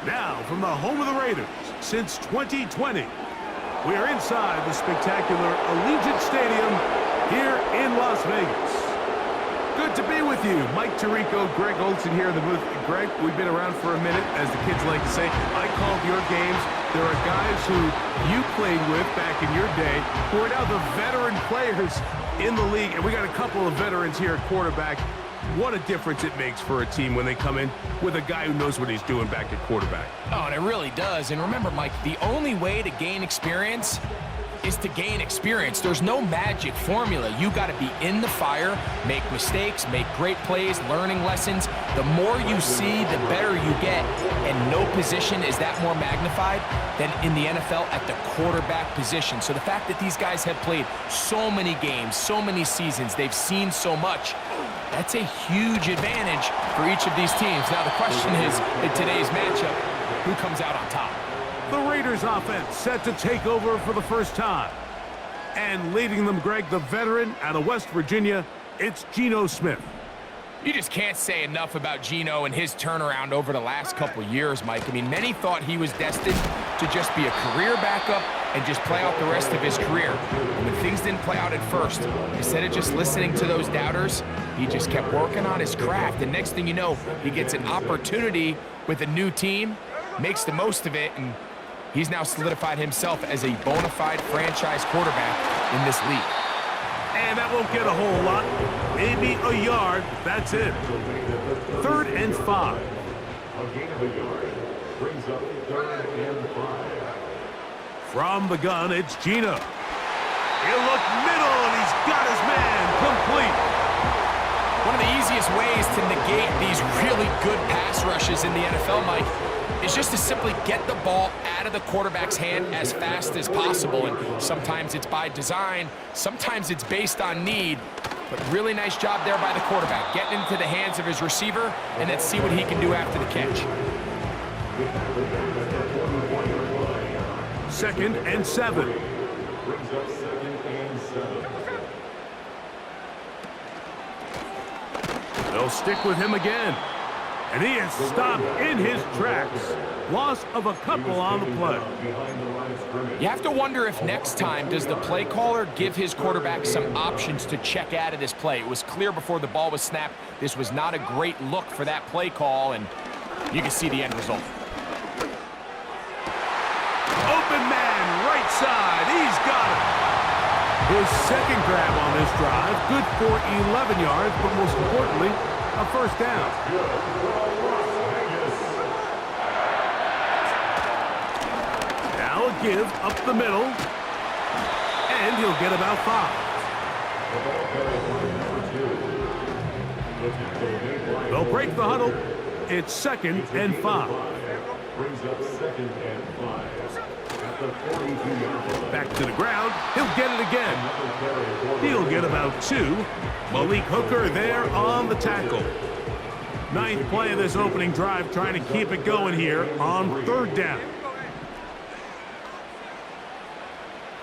Now, from the home of the Raiders since 2020, we are inside the spectacular Allegiant Stadium here in Las Vegas. Good to be with you. Mike Tirico, Greg Olson here in the booth. Greg, we've been around for a minute, as the kids like to say. I called your games. There are guys who you played with back in your day who are now the veteran players in the league, and we got a couple of veterans here at quarterback. What a difference it makes for a team when they come in with a guy who knows what he's doing back at quarterback. Oh, and it really does. And remember, Mike, the only way to gain experience is to gain experience. There's no magic formula. You got to be in the fire, make mistakes, make great plays, learning lessons. The more you see, the better you get. And no position is that more magnified than in the NFL at the quarterback position. So the fact that these guys have played so many games, so many seasons, they've seen so much, that's a huge advantage for each of these teams. Now the question is, in today's matchup, who comes out on top? The Raiders offense set to take over for the first time. And leading them, Greg, the veteran out of West Virginia, it's Geno Smith. You just can't say enough about Geno and his turnaround over the last couple years, Mike. I mean, many thought he was destined to just be a career backup and just play out the rest of his career. And when things didn't play out at first, instead of just listening to those doubters, he just kept working on his craft. And next thing you know, he gets an opportunity with a new team, makes the most of it, and he's now solidified himself as a bona fide franchise quarterback in this league. And that won't get a whole lot. Maybe a yard. That's it. 3rd and 5. A gain of a yard brings up 3rd and 5. From the gun, it's Geno. He'll look middle, and he's got his man complete. One of the easiest ways to negate these really good pass rushes in the NFL, Mike, is just to simply get the ball out of the quarterback's hand as fast as possible. And sometimes it's by design, sometimes it's based on need. But really nice job there by the quarterback, getting into the hands of his receiver, and then see what he can do after the catch. 2nd and 7. Brings up 2nd and 7. They'll stick with him again. And he is stopped in his tracks. Loss of a couple on the play. You have to wonder if next time does the play caller give his quarterback some options to check out of this play. It was clear before the ball was snapped this was not a great look for that play call, and you can see the end result. Open man, right side. He's got it. His second grab on this drive, good for 11 yards, but most importantly, a first down. Now a give up the middle, and he'll get about 5. They'll break the huddle. It's 2nd and 5. Brings up 2nd and 5. At the 42-yard line. Back to the ground. He'll get it again. He'll get about 2. Malik Hooker there on the tackle. 9th play of this opening drive, trying to keep it going here on 3rd down.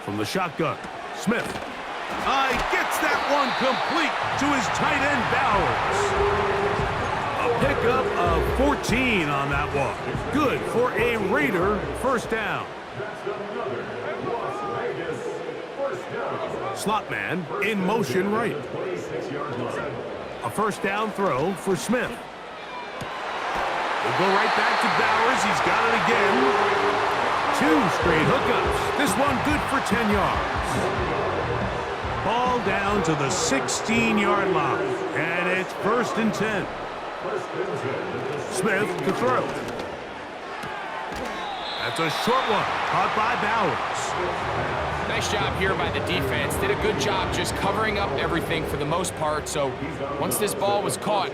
From the shotgun, Smith. Gets that one complete to his tight end, Bowers. A pickup of 14 on that one. Good for a Raider first down. Slot man in motion right. A first down throw for Smith. We'll go right back to Bowers. He's got it again. 2 straight hookups. This one good for 10 yards. Ball down to the 16-yard line. And it's 1st and 10. Smith to throw. That's a short one. Caught by Bowers. Nice job here by the defense. Did a good job just covering up everything for the most part. So once this ball was caught,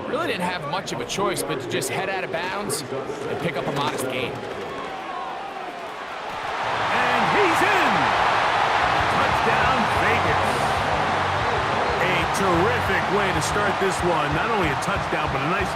really didn't have much of a choice but to just head out of bounds and pick up a modest gain. And he's in. Touchdown, Vegas. A terrific way to start this one. Not only a touchdown, but a nice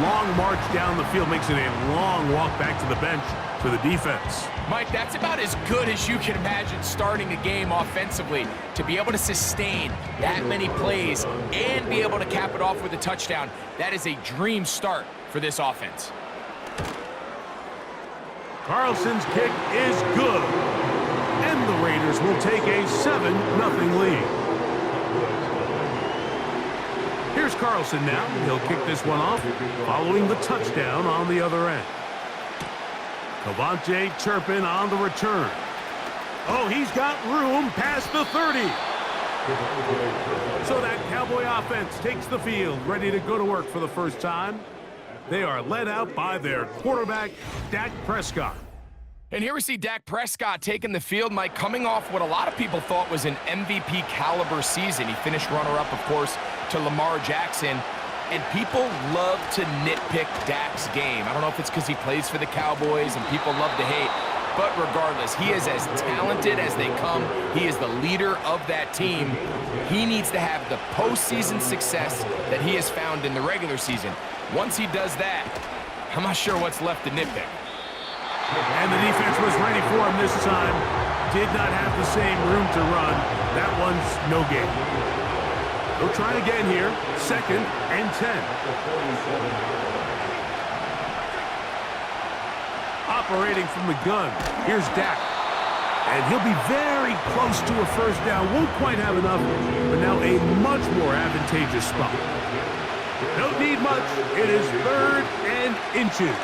long march down the field. Makes it a long walk back to the bench for the defense. Mike, that's about as good as you can imagine starting a game offensively. To be able to sustain that many plays and be able to cap it off with a touchdown, that is a dream start for this offense. Carlson's kick is good. And the Raiders will take a 7-0 lead. Here's Carlson now. He'll kick this one off, following the touchdown on the other end. Cavante Turpin on the return. Oh, he's got room past the 30. So that Cowboy offense takes the field, ready to go to work for the first time. They are led out by their quarterback, Dak Prescott. And here we see Dak Prescott taking the field, Mike, coming off what a lot of people thought was an MVP caliber season. He finished runner-up, of course, to Lamar Jackson. And people love to nitpick Dak's game. I don't know if it's because he plays for the Cowboys and people love to hate. But regardless, he is as talented as they come. He is the leader of that team. He needs to have the postseason success that he has found in the regular season. Once he does that, I'm not sure what's left to nitpick. And the defense was ready for him this time. Did not have the same room to run. That one's no gain. They'll try again here. 2nd and 10. Operating from the gun. Here's Dak. And he'll be very close to a first down. Won't quite have enough, but now a much more advantageous spot. Don't need much. It is 3rd and inches.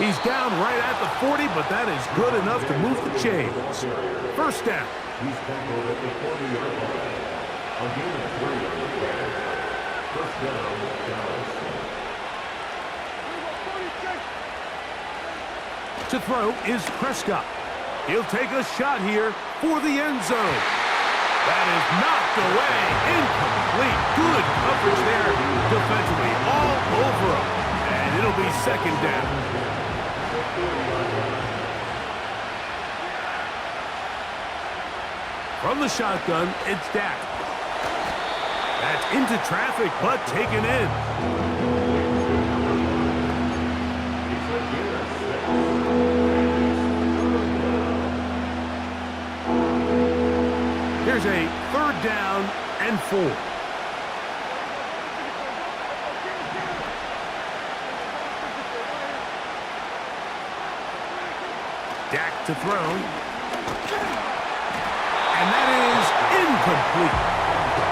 He's down right at the 40, but that is good enough to move the chains. First down. He's tackled at the 40-yard line. A gain of 3 on the play. First down, Dallas. To throw is Prescott. He'll take a shot here for the end zone. That is knocked away. Incomplete. Good coverage there defensively. All over him. And it'll be 2nd down. From the shotgun, it's Dak. That's into traffic, but taken in. Here's a 3rd down and 4. Dak to throw. And that is incomplete.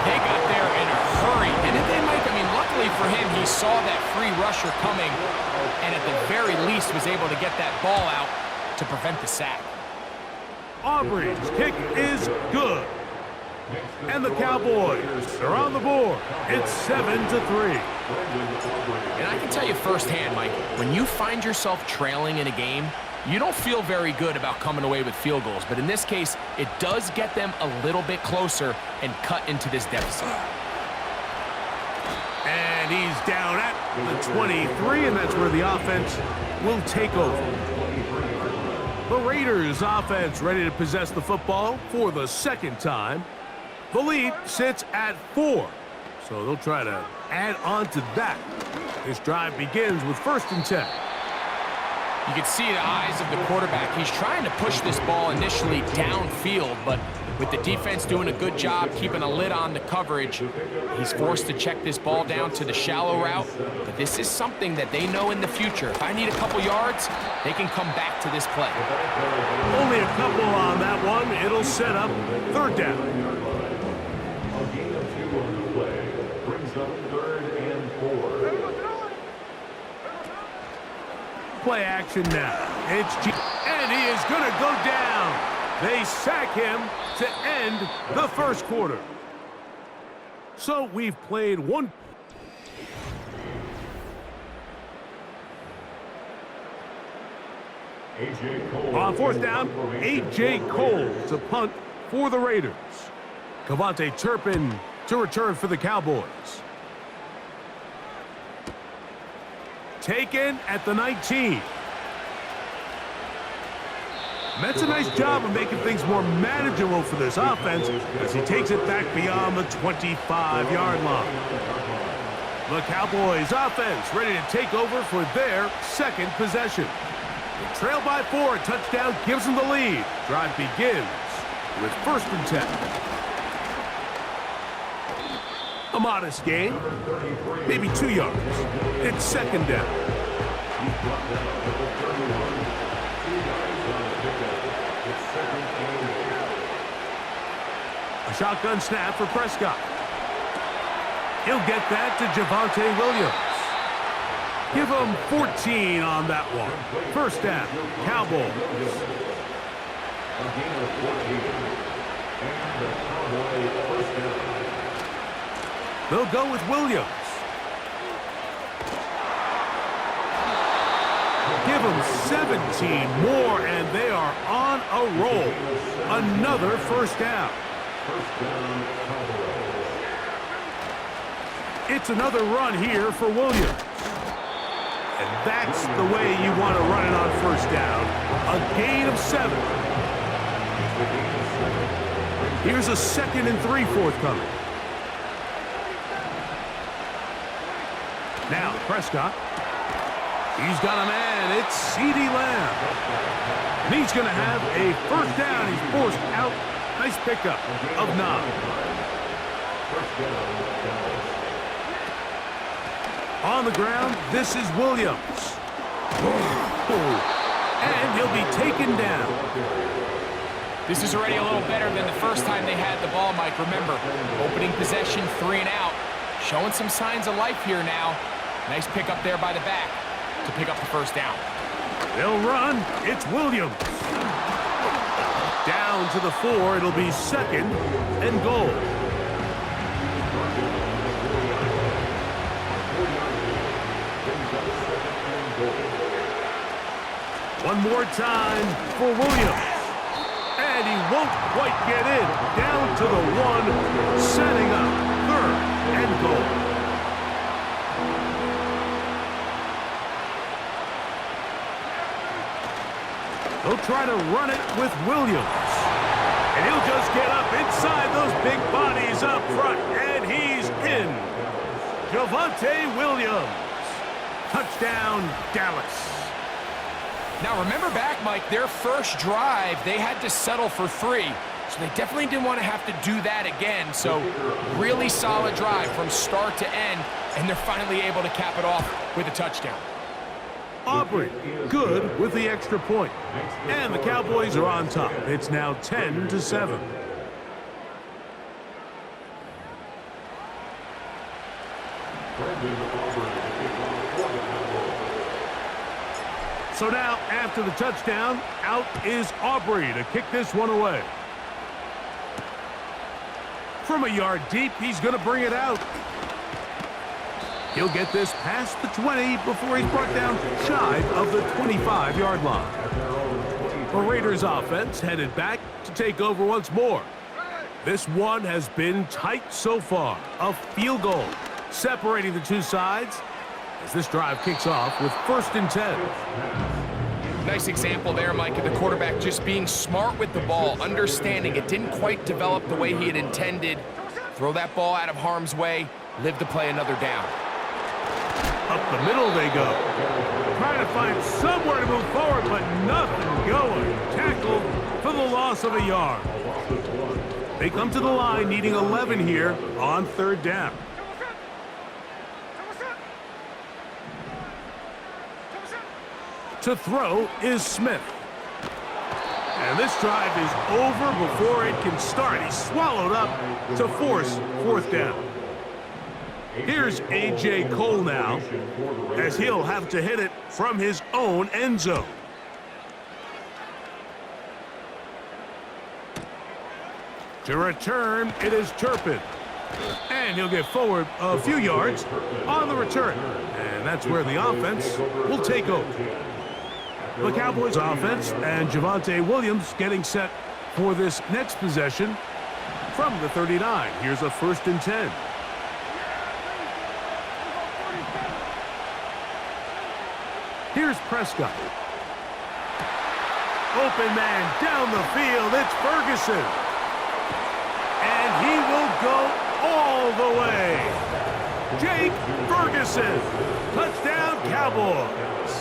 They got there in a hurry, didn't they, Mike? I mean, luckily for him, he saw that free rusher coming and at the very least was able to get that ball out to prevent the sack. Aubrey's kick is good. And the Cowboys are on the board. It's 7-3. And I can tell you firsthand, Mike, when you find yourself trailing in a game, you don't feel very good about coming away with field goals. But in this case, it does get them a little bit closer and cut into this deficit. And he's down at the 23, and that's where the offense will take over. The Raiders offense ready to possess the football for the 2nd time. The lead sits at 4, so they'll try to add on to that. This drive begins with 1st and 10. You can see the eyes of the quarterback. He's trying to push this ball initially downfield, but with the defense doing a good job keeping a lid on the coverage, he's forced to check this ball down to the shallow route. But this is something that they know in the future. If I need a couple yards, they can come back to this play. Only a couple on that one. It'll set up 3rd down. A gain of 2 on the play brings up 3rd and 4. Play action now. It's and he is going to go down. They sack him to end the 1st quarter. So we've played one. On 4th down, A.J. Cole to punt for the Raiders. Cavante Turpin to return for the Cowboys. Taken at the 19. That's a nice job of making things more manageable for this offense as he takes it back beyond the 25-yard line. The Cowboys offense ready to take over for their 2nd possession. They trail by 4, a touchdown gives them the lead. Drive begins with 1st and 10. A modest gain, maybe 2 yards. It's 2nd down. shotgun snap for Prescott. He'll get that to Javonte Williams. Give him 14 on that one. First down, Cowboys. A gain of 14. And the Cowboys first down. They'll go with Williams. Give them 17 more, and they are on a roll. Another first down. First down, Cowboys. It's another run here for Williams. And that's the way you want to run it on first down. A gain of 7. Here's a 2nd and 3 forthcoming. Now Prescott. He's got a man. It's CeeDee Lamb. And he's going to have a first down. He's forced out. Nice pickup of 9. First down, Dallas. On the ground, this is Williams. And he'll be taken down. This is already a little better than the first time they had the ball, Mike. Remember, opening possession, 3 and out. Showing some signs of life here now. Nice pickup there by the back to pick up the first down. They'll run. It's Williams. Down to the 4. It'll be 2nd and goal. One more time for Williams. And he won't quite get in. Down to the 1, setting up 3rd and goal. They'll try to run it with Williams. And he'll just get up inside those big bodies up front. And he's in. Javonte Williams. Touchdown, Dallas. Now remember back, Mike, their first drive, they had to settle for 3. So they definitely didn't want to have to do that again. So really solid drive from start to end. And they're finally able to cap it off with a touchdown. Aubrey, good with the extra point. And the Cowboys are on top. It's now 10-7. So now, after the touchdown, out is Aubrey to kick this one away. From a yard deep, he's going to bring it out. He'll get this past the 20 before he's brought down shy of the 25-yard line. The Raiders offense headed back to take over once more. This one has been tight so far. A field goal separating the two sides as this drive kicks off with 1st and 10. Nice example there, Mike, of the quarterback just being smart with the ball, understanding it didn't quite develop the way he had intended. Throw that ball out of harm's way, live to play another down. Up the middle they go. Trying to find somewhere to move forward, but nothing going. Tackled for the loss of a yard. They come to the line needing 11 here on 3rd down. To throw is Smith. And this drive is over before it can start. He's swallowed up to force 4th down. Here's A.J. Cole now, as he'll have to hit it from his own end zone. To return, it is Turpin. And he'll get forward a few yards on the return. And that's where the offense will take over. The Cowboys offense and Javonte Williams getting set for this next possession from the 39. Here's a 1st and 10. Here's Prescott. Open man down the field. It's Ferguson. And he will go all the way. Jake Ferguson. Touchdown, Cowboys.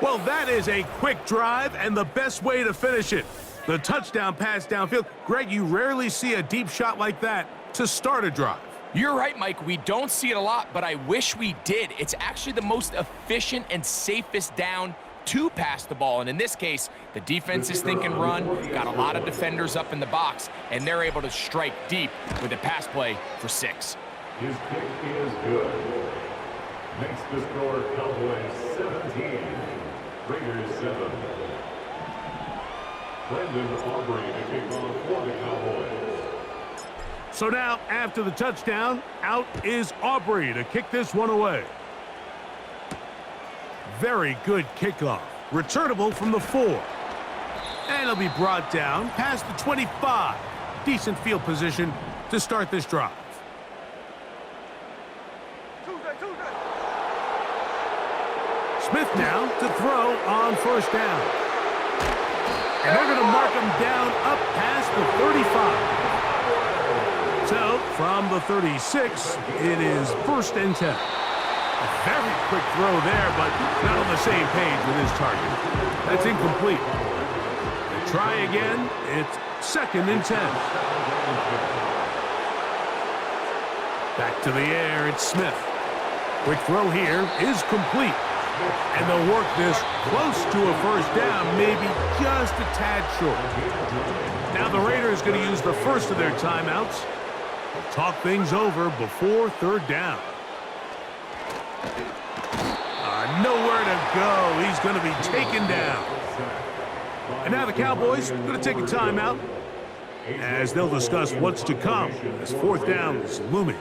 Well, that is a quick drive and the best way to finish it. The touchdown pass downfield. Greg, you rarely see a deep shot like that to start a drive. You're right, Mike. We don't see it a lot, but I wish we did. It's actually the most efficient and safest down to pass the ball. And in this case, the defense is thinking run, got a lot of defenders up in the box, and they're able to strike deep with a pass play for 6. His kick is good. Makes the score Cowboys 17, Raiders 7. Brandon Aubrey to kick off for the Cowboys. So now, after the touchdown, out is Aubrey to kick this one away. Very good kickoff. Returnable from the 4. And it'll be brought down past the 25. Decent field position to start this drive. Smith now to throw on first down. And they're going to mark him down up past the 35. So, from the 36, it is 1st and 10. A very quick throw there, but not on the same page with his target. That's incomplete. They try again. It's 2nd and 10. Back to the air, it's Smith. Quick throw here is complete. And they'll work this close to a first down, maybe just a tad short. Now the Raiders going to use the first of their timeouts. They'll talk things over before 3rd down. Nowhere to go. He's going to be taken down. And now the Cowboys are going to take a timeout as they'll discuss what's to come as 4th down is looming.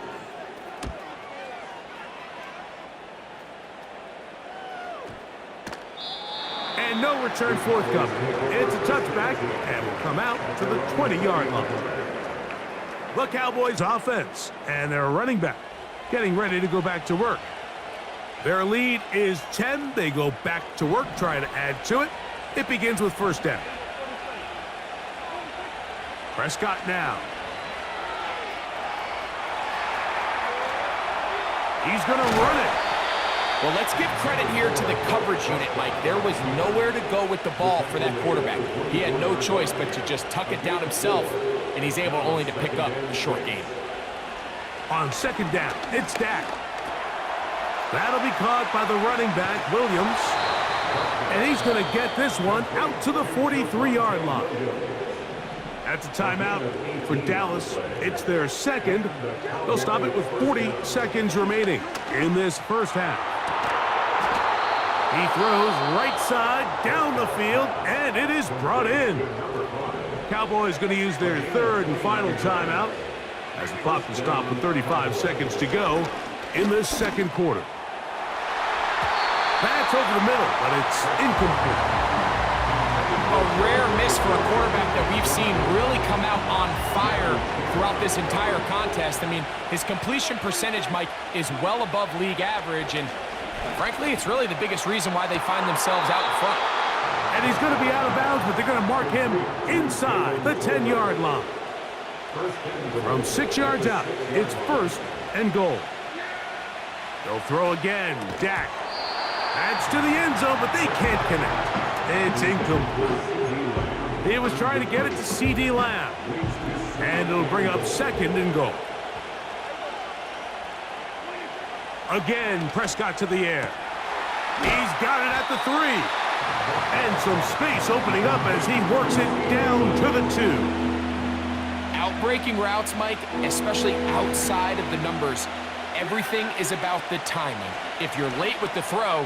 And no return forthcoming. It's a touchback and will come out to the 20-yard line. The Cowboys offense and their running back getting ready to go back to work. Their lead is 10. They go back to work, try to add to it. It begins with 1st down. Prescott now. He's going to run it. Well, let's give credit here to the coverage unit, Mike. There was nowhere to go with the ball for that quarterback. He had no choice but to just tuck it down himself, and he's able only to pick up a short gain. On 2nd down, it's Dak. That'll be caught by the running back, Williams. And he's going to get this one out to the 43-yard line. That's a timeout for Dallas. It's their 2nd. They'll stop it with 40 seconds remaining in this first half. He throws right side down the field, and it is brought in. Cowboys going to use their 3rd and final timeout as the clock will stop with 35 seconds to go in this 2nd quarter. That's over the middle, but it's incomplete. A rare miss for a quarterback that we've seen really come out on fire throughout this entire contest. I mean, his completion percentage, Mike, is well above league average, and frankly, it's really the biggest reason why they find themselves out in front. And he's going to be out of bounds, but they're going to mark him inside the 10-yard line. From 6 yards out, it's 1st and goal. They'll throw again. Dak. Adds to the end zone, but they can't connect. It's incomplete. He was trying to get it to C.D. Lamb. And it'll bring up 2nd and goal. Again, Prescott to the air. He's got it at the 3. And some space opening up as he works it down to the 2. Outbreaking routes, Mike, especially outside of the numbers, everything is about the timing. If you're late with the throw,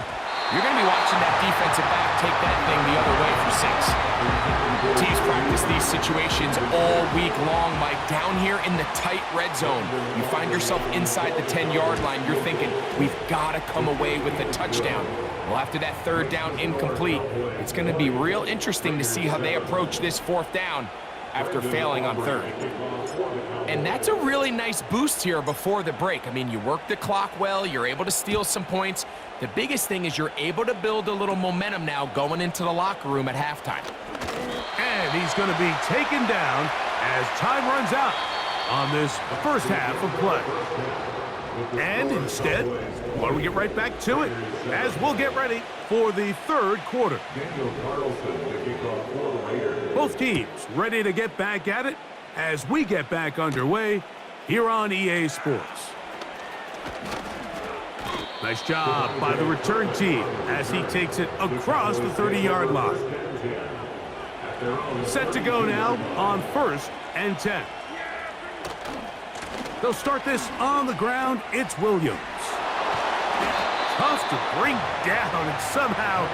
you're going to be watching that defensive back take that thing the other way for 6. Teams practice these situations all week long, Mike. Down here in the tight red zone, you find yourself inside the 10-yard line. You're thinking, we've got to come away with a touchdown. Well, after that 3rd down incomplete, it's going to be real interesting to see how they approach this 4th down after failing on 3rd. And that's a really nice boost here before the break. I mean, you work the clock well, you're able to steal some points. The biggest thing is you're able to build a little momentum now going into the locker room at halftime. And he's going to be taken down as time runs out on this first half of play. And instead, why don't we get right back to it as we'll get ready for the 3rd quarter. Both teams ready to get back at it as we get back underway here on EA Sports. Nice job by the return team as he takes it across the 30-yard line. Set to go now on 1st and 10. They'll start this on the ground. It's Williams. Tough to bring down, and somehow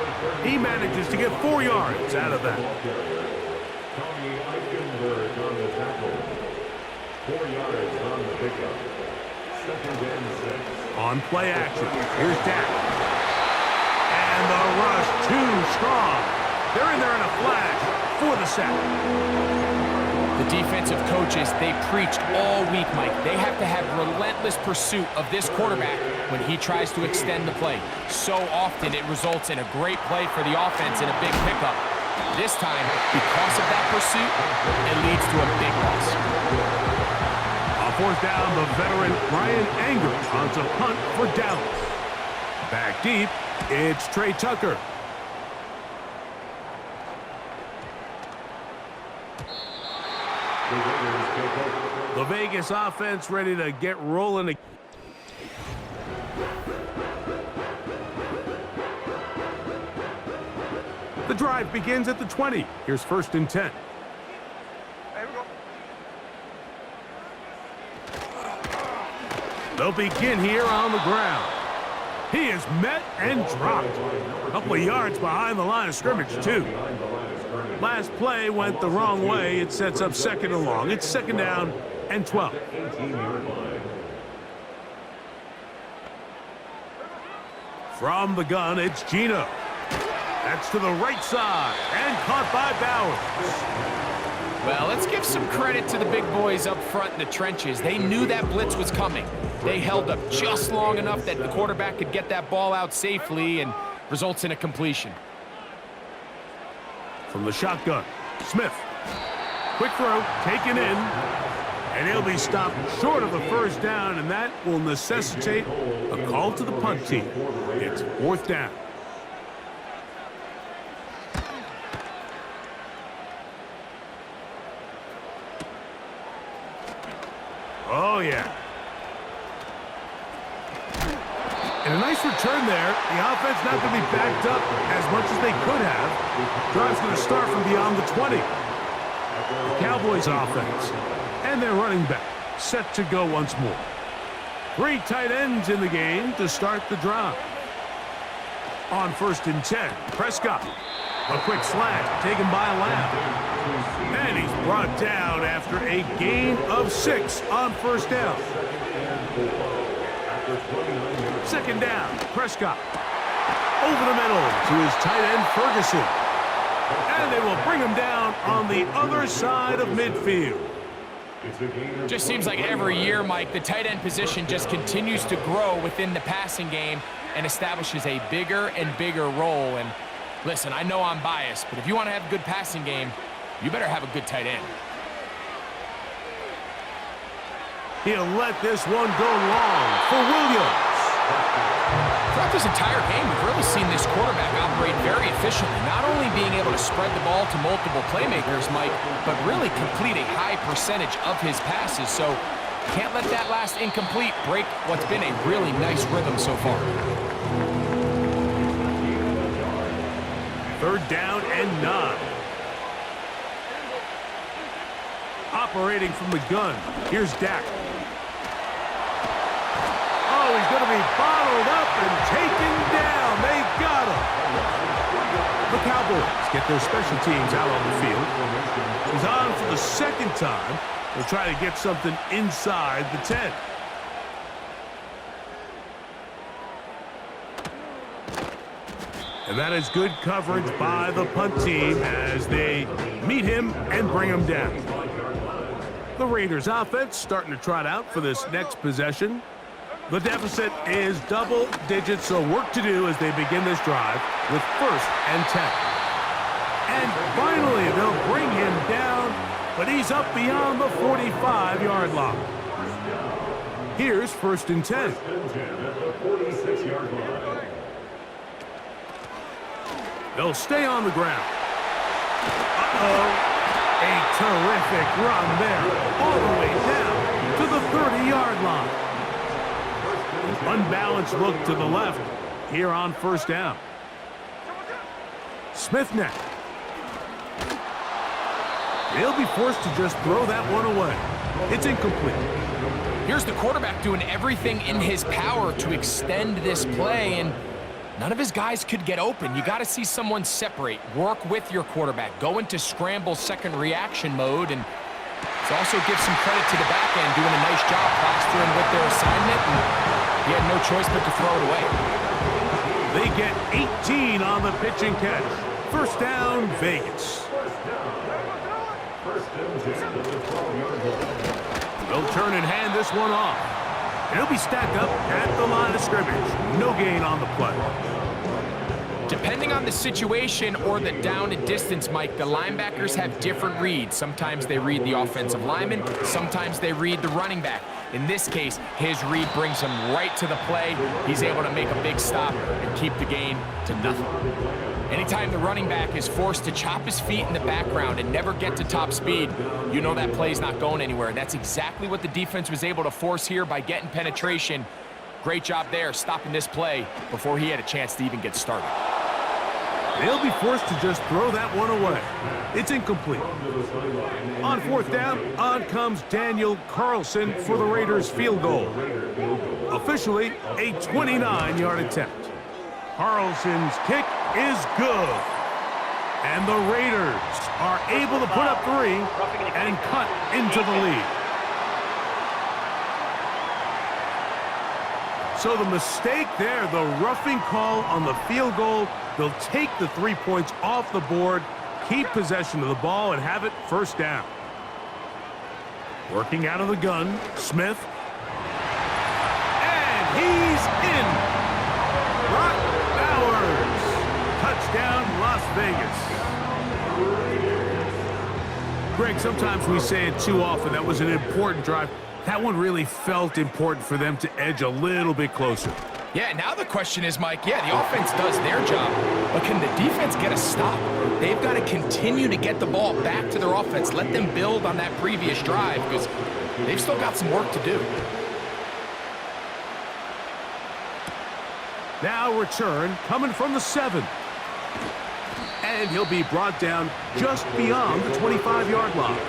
he manages to get 4 yards out of that. 4 yards on the pickup. 2nd and 6. On play action, here's Dak. And the rush too strong. They're in there in a flash for the sack. The defensive coaches, they preached all week, Mike. They have to have relentless pursuit of this quarterback when he tries to extend the play. So often it results in a great play for the offense and a big pickup. This time, because of that pursuit, it leads to a big loss. On 4th down, the veteran Ryan Anger onto punt for Dallas. Back deep, it's Trey Tucker. The Vegas offense ready to get rolling. The drive begins at the 20. Here's 1st and 10. They'll begin here on the ground. He is met and dropped. A couple of yards behind the line of scrimmage, too. Last play went the wrong way. It sets up 2nd and long. It's 2nd down and 12. From the gun, it's Gino. That's to the right side and caught by Bowers. Well, let's give some credit to the big boys up front in the trenches. They knew that blitz was coming. They held up just long enough that the quarterback could get that ball out safely and results in a completion. From the shotgun, Smith. Quick throw, taken in, and he'll be stopped short of the 1st down, and that will necessitate a call to the punt team. It's 4th down. Oh, yeah. And a nice return there. The offense not going to be backed up as much as they could have. Drive's going to start from beyond the 20. The Cowboys offense and their running back set to go once more. 3 tight ends in the game to start the drive. On 1st and 10, Prescott. A quick slant taken by Lamb. And he's brought down after a gain of 6 on 1st down. 2nd down, Prescott. Over the middle to his tight end, Ferguson. And they will bring him down on the other side of midfield. Just seems like every year, Mike, the tight end position just continues to grow within the passing game and establishes a bigger and bigger role. And listen, I know I'm biased, but if you want to have a good passing game, you better have a good tight end. He'll let this one go long for Williams. Throughout this entire game, we've really seen this quarterback operate very efficiently, not only being able to spread the ball to multiple playmakers, Mike, but really complete a high percentage of his passes. So can't let that last incomplete break what's been a really nice rhythm so far. 3rd down and 9. Operating from the gun, here's Dak. Oh, he's going to be bottled up and taken down. They got him. The Cowboys get their special teams out on the field. He's on for the 2nd time. They'll try to get something inside the 10. And that is good coverage by the punt team as they meet him and bring him down. The Raiders offense starting to trot out for this next possession. The deficit is double digits, so work to do as they begin this drive with 1st and 10. And finally, they'll bring him down, but he's up beyond the 45-yard line. Here's 1st and 10. They'll stay on the ground. Uh-oh. A terrific run there, all the way down to the 30-yard line. Unbalanced look to the left here on first down. Smith next. They'll be forced to just throw that one away. It's incomplete. Here's the quarterback doing everything in his power to extend this play, and none of his guys could get open. You got to see someone separate, work with your quarterback, go into scramble second reaction mode, and also give some credit to the back end, doing a nice job plastering with their assignment, and he had no choice but to throw it away. They get 18 on the pitch and catch. First down, Vegas. They'll turn and hand this one off. He'll be stacked up at the line of scrimmage. No gain on the play. Depending on the situation or the down and distance, Mike, the linebackers have different reads. Sometimes they read the offensive lineman. Sometimes they read the running back. In this case, his read brings him right to the play. He's able to make a big stop and keep the gain to nothing. Anytime the running back is forced to chop his feet in the background and never get to top speed, you know that play's not going anywhere. That's exactly what the defense was able to force here by getting penetration. Great job there, stopping this play before he had a chance to even get started. They'll be forced to just throw that one away. It's incomplete. On fourth down, on comes Daniel Carlson for the Raiders field goal. Officially, a 29-yard attempt. Carlson's kick is good. And the Raiders are able to put up 3 and cut into the lead. So the mistake there, the roughing call on the field goal, they'll take the 3 points off the board, keep possession of the ball, and have it first down. Working out of the gun, Smith. And he's in. Brock Bowers. Touchdown, Las Vegas. Greg, sometimes we say it too often. That was an important drive. That one really felt important for them to edge a little bit closer. Yeah, now the question is, Mike, the offense does their job, but can the defense get a stop? They've got to continue to get the ball back to their offense. Let them build on that previous drive because they've still got some work to do. Now return coming from the 7. And he'll be brought down just beyond the 25-yard line.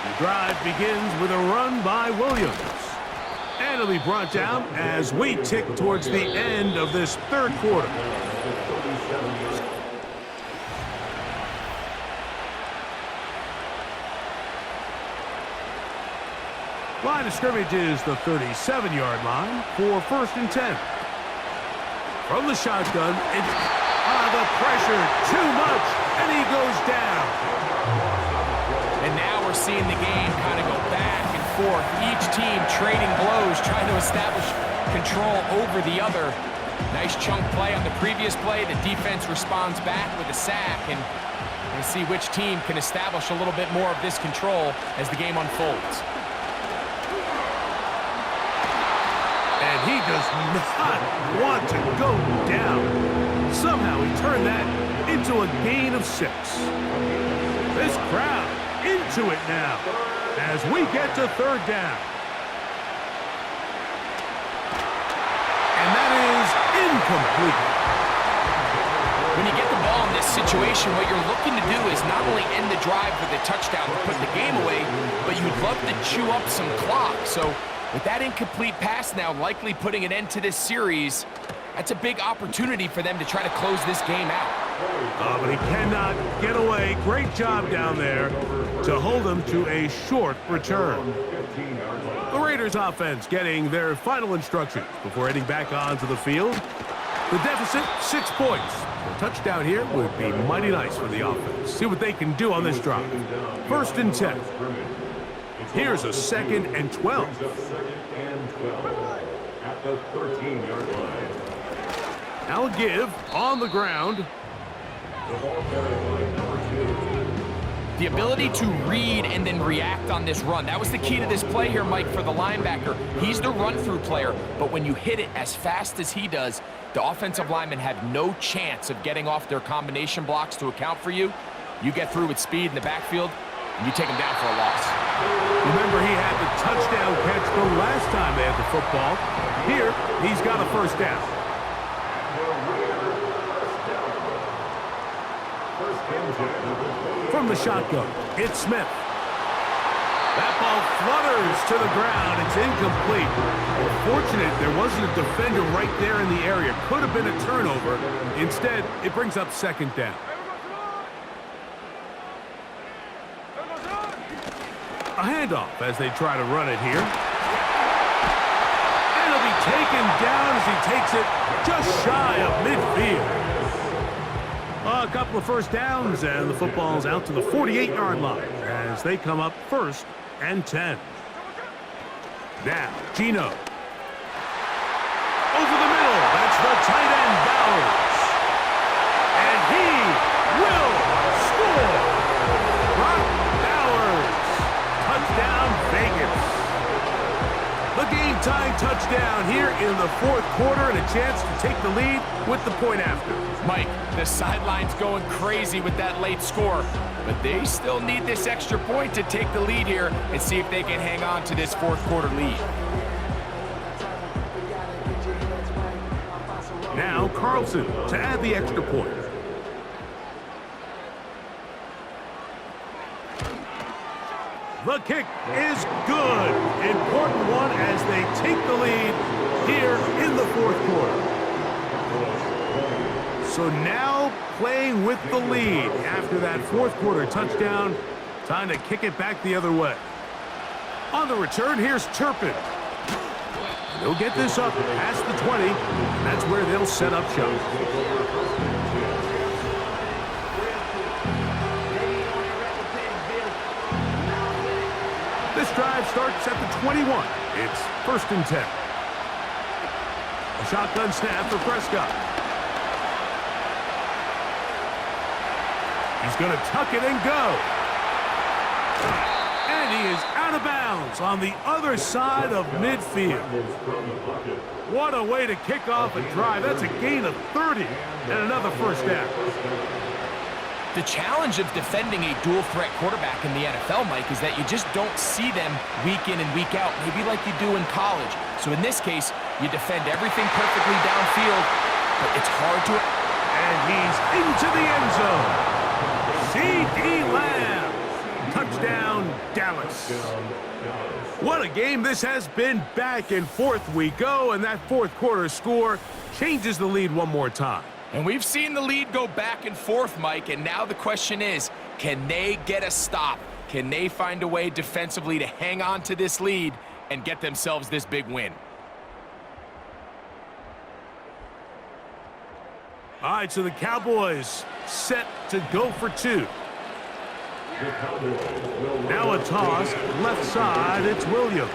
The drive begins with a run by Williams. And it'll be brought down as we tick towards the end of this third quarter. Line of scrimmage is the 37-yard line for first and 10. From the shotgun, it's the pressure, too much, and he goes down. And now we're seeing the game kind of go back and forth. Each team trading blows, trying to establish control over the other. Nice chunk play on the previous play. The defense responds back with a sack, and we'll see which team can establish a little bit more of this control as the game unfolds. And he does not want to go down. Somehow he turned that into a gain of 6. This crowd into it now as we get to third down. And that is incomplete. When you get the ball in this situation, what you're looking to do is not only end the drive with a touchdown to put the game away, but you'd love to chew up some clock. So with that incomplete pass now likely putting an end to this series, that's a big opportunity for them to try to close this game out. But he cannot get away. Great job down there to hold him to a short return. The Raiders offense getting their final instructions before heading back onto the field. The deficit, 6 points. A touchdown here would be mighty nice for the offense. See what they can do on this drive. First and 10. Here's a 2nd and 12. At the 13-yard line. Now a give on the ground. The ability to read and then react on this run. That was the key to this play here, Mike, for the linebacker. He's the run-through player, but when you hit it as fast as he does, the offensive linemen have no chance of getting off their combination blocks to account for you. You get through with speed in the backfield, and you take him down for a loss. Remember, he had the touchdown catch the last time they had the football. Here, he's got a first down. From the shotgun, it's Smith. That ball flutters to the ground. It's incomplete. Well, fortunate there wasn't a defender right there in the area. Could have been a turnover. Instead, it brings up second down. A handoff as they try to run it here. And it'll be taken down as he takes it just shy of midfield. A couple of first downs, and the football's out to the 48-yard line as they come up first and 10. Now, Gino. Over the middle. That's the tight end, Bowers. And he will score. Brock Bowers. Touchdown, Vegas. The game-tying touchdown here in the fourth quarter and a chance to take the lead with the point after. Mike, the sideline's going crazy with that late score, but they still need this extra point to take the lead here and see if they can hang on to this fourth quarter lead. Now Carlson to add the extra point. The kick is good. Important one as they take the lead here in the fourth quarter. So now playing with the lead after that fourth quarter touchdown. Time to kick it back the other way. On the return, here's Turpin. They'll get this up past the 20, and that's where they'll set up shop. This drive starts at the 21. It's first and 10. A shotgun snap for Prescott. He's going to tuck it and go. And he is out of bounds on the other side of midfield. What a way to kick off a drive. That's a gain of 30 and another first down. The challenge of defending a dual-threat quarterback in the NFL, Mike, is that you just don't see them week in and week out, maybe like you do in college. So in this case, you defend everything perfectly downfield, but it's hard to... And he's into the end zone. C.D. Lamb. Touchdown, Dallas. What a game this has been. Back and forth we go, and that fourth quarter score changes the lead one more time. And we've seen the lead go back and forth, Mike, and now the question is, can they get a stop? Can they find a way defensively to hang on to this lead and get themselves this big win? All right, so the Cowboys set to go for two. Now a toss, left side, it's Williams.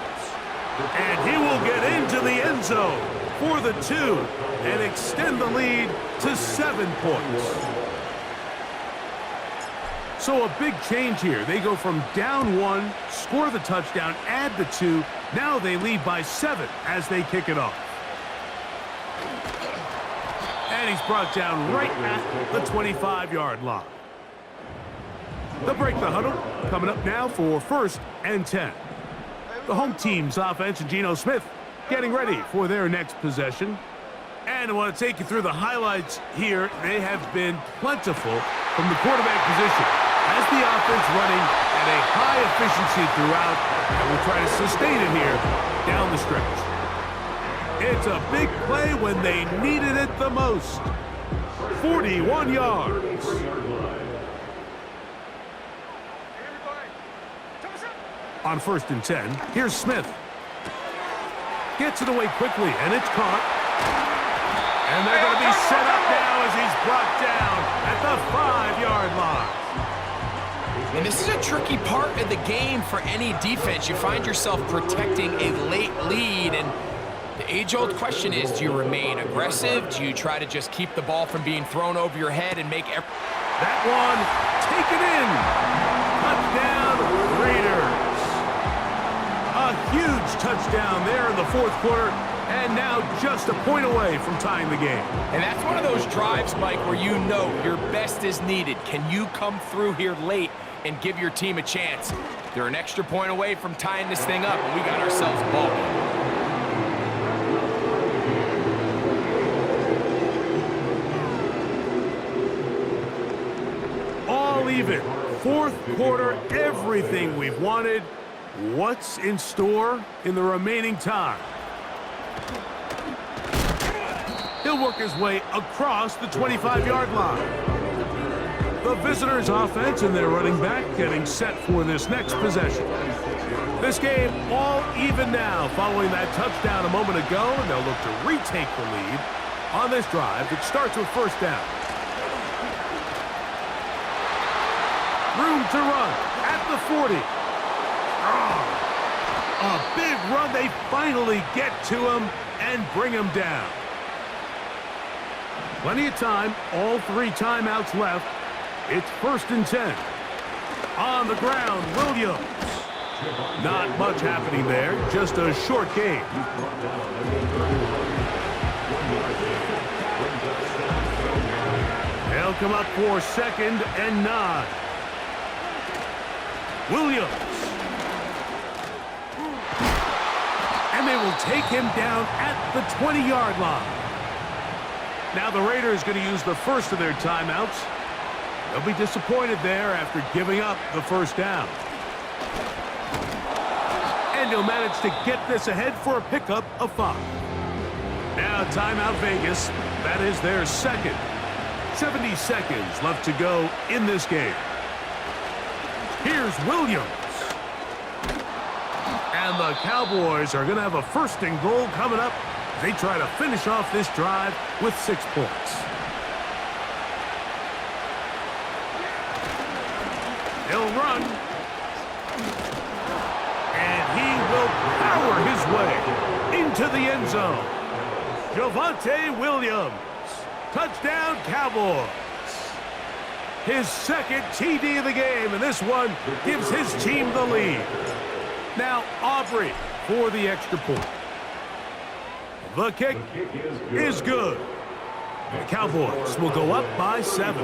And he will get into the end zone for the two and extend the lead to 7 points. So a big change here. They go from down 1, score the touchdown, add the 2. Now they lead by 7 as they kick it off. And he's brought down right at the 25-yard line. They'll break the huddle. Coming up now for first and 10. The home team's offense and Geno Smith getting ready for their next possession. And I want to take you through the highlights here. They have been plentiful from the quarterback position as the offense running at a high efficiency throughout, and we'll try to sustain it here down the stretch. It's a big play when they needed it the most. 41 yards. On first and 10, here's Smith. Gets it away quickly, and it's caught. And they're going to be set up now as he's brought down at the 5-yard line. And this is a tricky part of the game for any defense. You find yourself protecting a late lead, and the age-old question is, do you remain aggressive? Do you try to just keep the ball from being thrown over your head and make every... That one taken in. Touchdown, Raiders. A huge touchdown there in the fourth quarter, and now just a point away from tying the game. And that's one of those drives, Mike, where you know your best is needed. Can you come through here late and give your team a chance. They're an extra point away from tying this thing up, and we got ourselves a ball game. All even. Fourth quarter, everything we've wanted. What's in store in the remaining time? He'll work his way across the 25-yard line. The visitors' offense and their running back getting set for this next possession. This game all even now following that touchdown a moment ago, and they'll look to retake the lead on this drive that starts with first down. Room to run at the 40. Oh, a big run. They finally get to him and bring him down. Plenty of time. All 3 timeouts left. It's 1st and 10. On the ground, Williams. Not much happening there. Just a short game. They'll come up for 2nd and 9. Williams. And they will take him down at the 20-yard line. Now the Raiders going to use the first of their timeouts. They'll be disappointed there after giving up the first down. And he'll manage to get this ahead for a pickup of 5. Now timeout Vegas. That is their second. 70 seconds left to go in this game. Here's Williams. And the Cowboys are going to have a 1st and goal coming up. They try to finish off this drive with 6 points. He'll run. And he will power his way into the end zone. Javonte Williams. Touchdown, Cowboys. His 2nd TD of the game, and this one gives his team the lead. Now Aubrey for the extra point. The kick is good. The Cowboys will go up by 7.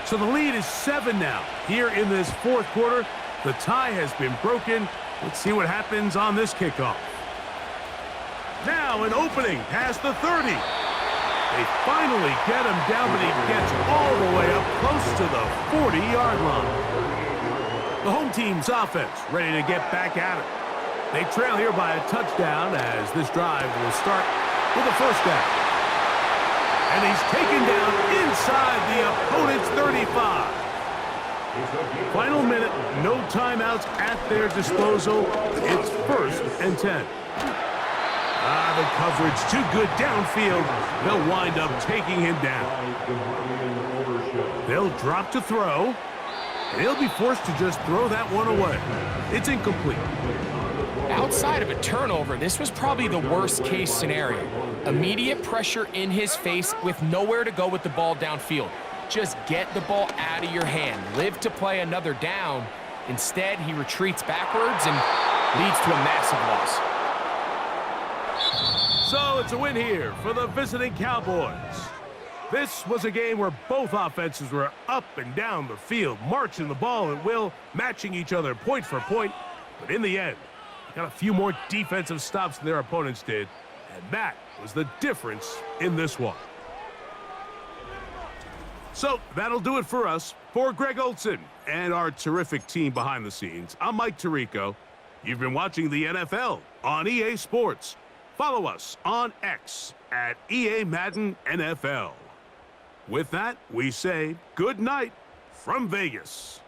So the lead is 7 now. Here in this 4th quarter, the tie has been broken. Let's see what happens on this kickoff. Now an opening past the 30. They finally get him down, but he gets all the way up close to the 40-yard line. The home team's offense ready to get back at it. They trail here by a touchdown as this drive will start with a first down. And he's taken down inside the opponent's 35. Final minute, no timeouts at their disposal. It's 1st and 10. The coverage too good downfield. They'll wind up taking him down. They'll drop to throw. And he'll be forced to just throw that one away. It's incomplete. Outside of a turnover, this was probably the worst-case scenario. Immediate pressure in his face with nowhere to go with the ball downfield. Just get the ball out of your hand. Live to play another down. Instead, he retreats backwards and leads to a massive loss. So it's a win here for the visiting Cowboys. This was a game where both offenses were up and down the field, marching the ball at will, matching each other point for point. But in the end, they got a few more defensive stops than their opponents did, and that was the difference in this one. So that'll do it for us. For Greg Olson and our terrific team behind the scenes, I'm Mike Tirico. You've been watching the NFL on EA Sports. Follow us on X at EA Madden NFL. With that, we say good night from Vegas.